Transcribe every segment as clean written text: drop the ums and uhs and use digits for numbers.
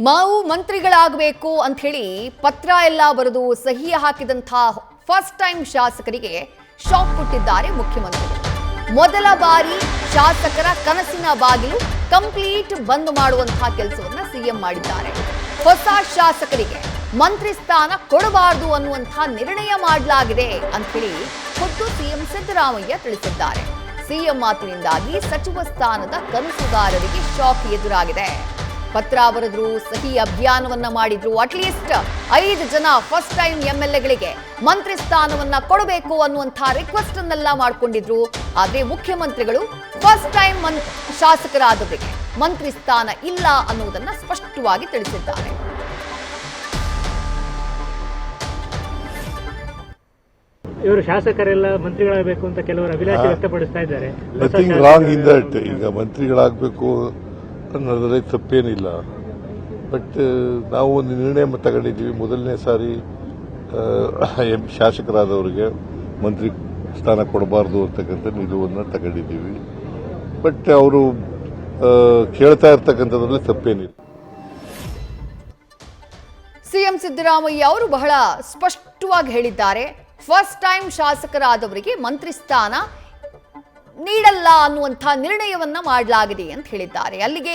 ಮಾವು ಮಂತ್ರಿಗಳಾಗಬೇಕು ಅಂತ ಹೇಳಿ ಪತ್ರ ಎಲ್ಲ ಬರೆದು ಸಹಿ ಹಾಕಿದಂತ ಫಸ್ಟ್ ಟೈಮ್ ಶಾಸಕರಿಗೆ ಶಾಕ್ ಕೊಟ್ಟಿದ್ದಾರೆ ಮುಖ್ಯಮಂತ್ರಿಗಳು. ಮೊದಲ ಬಾರಿ ಶಾಸಕರ ಕನಸಿನ ಬಾಗಿಲು ಕಂಪ್ಲೀಟ್ ಬಂದ್ ಮಾಡುವಂತಹ ಕೆಲಸವನ್ನ ಸಿಎಂ ಮಾಡಿದ್ದಾರೆ. ಹೊಸ ಶಾಸಕರಿಗೆ ಮಂತ್ರಿ ಸ್ಥಾನ ಕೊಡಬಾರದು ಅನ್ನುವಂತಹ ನಿರ್ಣಯ ಮಾಡಲಾಗಿದೆ ಅಂತ ಹೇಳಿ ಖುದ್ದು ಸಿಎಂ ಸಿದ್ದರಾಮಯ್ಯ ತಿಳಿಸಿದ್ದಾರೆ. ಸಿಎಂ ಮಾತಿನಿಂದಾಗಿ ಸಚಿವ ಸ್ಥಾನದ ಕನಸುಗಾರರಿಗೆ ಶಾಕ್ ಎದುರಾಗಿದೆ. ಪತ್ರ ಬರೆದ್ರು, ಸಹಿ ಅಭಿಯಾನವನ್ನ ಮಾಡಿದ್ರು. ಅಟ್ಲೀಸ್ಟ್ 5 ಜನ ಫಸ್ಟ್ ಟೈಮ್ ಎಂಎಲ್ಎಗಳಿಗೆ ಮಂತ್ರಿ ಸ್ಥಾನವನ್ನ ಕೊಡಬೇಕು ಅನ್ನುವಂತಹ ರಿಕ್ವೆಸ್ಟ್ ಅನ್ನೆಲ್ಲ ಮಾಡ್ಕೊಂಡಿದ್ರು. ಆದ್ರೆ ಮುಖ್ಯಮಂತ್ರಿಗಳು ಫಸ್ಟ್ ಟೈಮ್ ಶಾಸಕರಾದವರಿಗೆ ಮಂತ್ರಿ ಸ್ಥಾನ ಇಲ್ಲ ಅನ್ನುವುದನ್ನ ಸ್ಪಷ್ಟವಾಗಿ ತಿಳಿಸಿದ್ದಾರೆ. ಇವರು ಶಾಸಕರೆಲ್ಲ ಮಂತ್ರಿಗಳಾಗಬೇಕು ಅಂತ ಕೆಲವರು ಅಭಿಲಾಷೆ ವ್ಯಕ್ತಪಡಿಸ್ತಾ ಇದ್ದಾರೆ. Nothing wrong in that. ಈಗ ಮಂತ್ರಿಗಳಾಗಬೇಕು ಅನ್ನೋದ್ರಲ್ಲಿ ತಪ್ಪೇನಿಲ್ಲ. ಬಟ್ ನಾವು ಒಂದು ನಿರ್ಣಯ ತಗೊಂಡಿದ್ದೀವಿ. ಮೊದಲನೇ ಸಾರಿ ಶಾಸಕರಾದವರಿಗೆ ಮಂತ್ರಿ ಸ್ಥಾನ ಕೊಡಬಾರ್ದು ಅಂತಕ್ಕಂಥ ನಿಲುವನ್ನು ತಗೊಂಡಿದ್ದೀವಿ. ಬಟ್ ಅವರು ಕೇಳ್ತಾ ಇರ್ತಕ್ಕಂಥದ್ರಲ್ಲಿ ತಪ್ಪೇನಿಲ್ಲ. ಸಿಎಂ ಸಿದ್ದರಾಮಯ್ಯ ಅವರು ಬಹಳ ಸ್ಪಷ್ಟವಾಗಿ ಹೇಳಿದ್ದಾರೆ. ಫಸ್ಟ್ ಟೈಮ್ ಶಾಸಕರಾದವರಿಗೆ ಮಂತ್ರಿ ಸ್ಥಾನ ನೀಡಲ್ಲ ಅನ್ನುವಂಥ ನಿರ್ಣಯವನ್ನ ಮಾಡಲಾಗಿದೆ ಅಂತ ಹೇಳಿದ್ದಾರೆ. ಅಲ್ಲಿಗೆ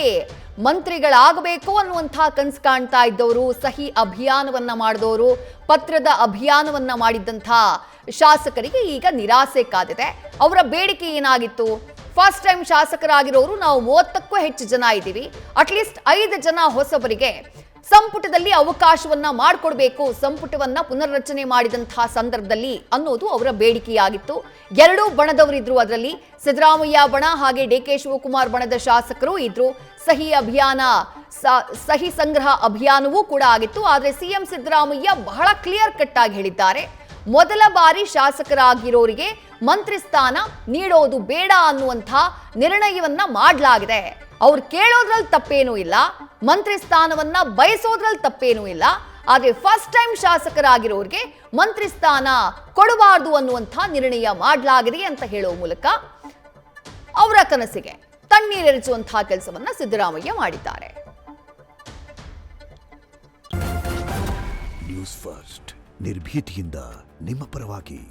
ಮಂತ್ರಿಗಳಾಗಬೇಕು ಅನ್ನುವಂತಹ ಕನಸು ಕಾಣ್ತಾ ಇದ್ದವರು, ಸಹಿ ಅಭಿಯಾನವನ್ನ ಮಾಡಿದವರು, ಪತ್ರದ ಅಭಿಯಾನವನ್ನ ಮಾಡಿದ್ದಂಥ ಶಾಸಕರಿಗೆ ಈಗ ನಿರಾಸೆ ಕಾದಿದೆ. ಅವರ ಬೇಡಿಕೆ ಏನಾಗಿತ್ತು? ಫಸ್ಟ್ ಟೈಮ್ ಶಾಸಕರಾಗಿರೋರು ನಾವು 30ಕ್ಕೂ ಹೆಚ್ಚು ಜನ ಇದ್ದೀವಿ, ಅಟ್ಲೀಸ್ಟ್ 5 ಜನ ಹೊಸಬರಿಗೆ ಸಂಪುಟದಲ್ಲಿ ಅವಕಾಶವನ್ನ ಮಾಡಿಕೊಡ್ಬೇಕು, ಸಂಪುಟವನ್ನ ಪುನರ್ರಚನೆ ಮಾಡಿದಂತಹ ಸಂದರ್ಭದಲ್ಲಿ ಅನ್ನೋದು ಅವರ ಬೇಡಿಕೆಯಾಗಿತ್ತು. 2 ಬಣದವರಿದ್ರು. ಅದರಲ್ಲಿ ಸಿದ್ದರಾಮಯ್ಯ ಬಣ ಹಾಗೆ ಡಿಕೆ ಶಿವಕುಮಾರ್ ಬಣದ ಶಾಸಕರು ಇದ್ರು. ಸಹಿ ಸಂಗ್ರಹ ಅಭಿಯಾನವೂ ಕೂಡ ಆಗಿತ್ತು. ಆದ್ರೆ ಸಿಎಂ ಸಿದ್ದರಾಮಯ್ಯ ಬಹಳ ಕ್ಲಿಯರ್ ಕಟ್ ಆಗಿ ಹೇಳಿದ್ದಾರೆ, ಮೊದಲ ಬಾರಿ ಶಾಸಕರಾಗಿರೋರಿಗೆ ಮಂತ್ರಿ ಸ್ಥಾನ ನೀಡೋದು ಬೇಡ ಅನ್ನುವಂಥ ನಿರ್ಣಯವನ್ನ ಮಾಡಲಾಗಿದೆ. ಅವ್ರು ಕೇಳೋದ್ರಲ್ಲಿ ತಪ್ಪೇನೂ ಇಲ್ಲ, ಮಂತ್ರಿ ಸ್ಥಾನವನ್ನ ಬಯಸೋದ್ರಲ್ಲಿ ತಪ್ಪೇನೂ ಇಲ್ಲ. ಆದ್ರೆ ಫಸ್ಟ್ ಟೈಮ್ ಶಾಸಕರಾಗಿರೋರಿಗೆ ಮಂತ್ರಿ ಸ್ಥಾನ ಕೊಡಬಾರದು ಅನ್ನುವಂಥ ನಿರ್ಣಯ ಮಾಡಲಾಗಿದೆ ಅಂತ ಹೇಳೋ ಮೂಲಕ ಅವರ ಕನಸಿಗೆ ತಣ್ಣೀರೆರಚುವಂತಹ ಕೆಲಸವನ್ನ ಸಿದ್ದರಾಮಯ್ಯ ಮಾಡಿದ್ದಾರೆ. ನ್ಯೂಸ್ ಫಸ್ಟ್ ನಿರ್ಭೀತಿಯಿಂದ ನಿಮ್ಮ ಪರವಾಗಿ.